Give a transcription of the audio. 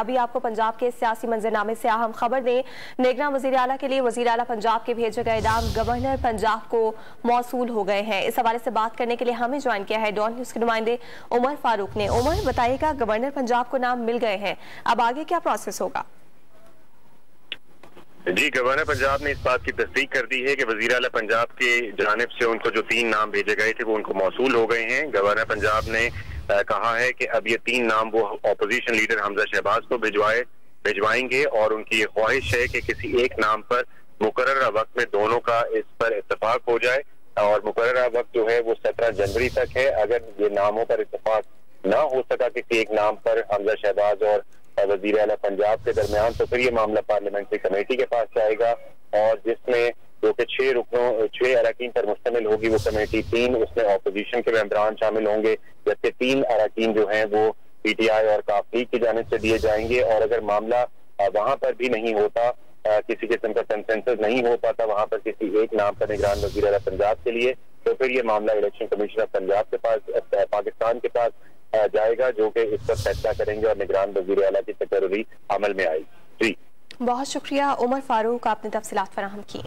अभी आपको पंजाब के सियासी मंजरनामे से अहम खबर दें। निगरान वज़ीर आला के लिए वज़ीर आला पंजाब के भेजे गए नाम गवर्नर पंजाब को मौसूल हो गए हैं। इस हवाले से बात करने के लिए हमें ज्वाइन किया है डॉन न्यूज़ के नुमाइंदे उमर फारूक ने। उमर, बताइएगा, गवर्नर पंजाब को नाम मिल गए हैं, अब आगे क्या प्रोसेस होगा? जी, गवर्नर पंजाब ने इस बात की तस्दीक कर दी है कि वज़ीर आला पंजाब की जानिब से उनको जो 3 नाम भेजे गए थे वो उनको मौसूल हो गए हैं। गवर्नर पंजाब ने कहा है कि अब ये 3 नाम वो अपोजिशन लीडर हमजा शहबाज को भिजवाएंगे और उनकी ये ख्वाहिश है कि किसी एक नाम पर मुकर्ररा वक्त में दोनों का इस पर इत्तफाक हो जाए और मुकर्ररा वक्त जो है वो 17 जनवरी तक है। अगर ये नामों पर इत्तफाक ना हो सका किसी एक नाम पर हमजा शहबाज और वज़ीर आला पंजाब के दरमियान, तो फिर ये मामला पार्लियामेंट्री कमेटी के पास जाएगा और जिसमें जो कि 6 अरकान पर मुश्तमिल होगी वो कमेटी। 3 उसमें अपोजिशन के मेंबरान शामिल होंगे, जबकि 3 अरकान जो हैं वो पीटीआई और काफ लीग की जानिब से दिए जाएंगे। और अगर मामला वहां पर भी नहीं होता, किसी किस्म का कंसेंसस नहीं हो पाता वहां पर किसी एक नाम पर निगरान वज़ीर आला पंजाब के लिए, तो फिर ये मामला इलेक्शन कमीशन ऑफ पंजाब के पास, पाकिस्तान के पास जाएगा, जो कि इस पर फैसला करेंगे और निगरान वज़ीर आला की तकर्री अमल में आएगी। जी, बहुत शुक्रिया उमर फारूक, आपने तफसीलात फराहम की।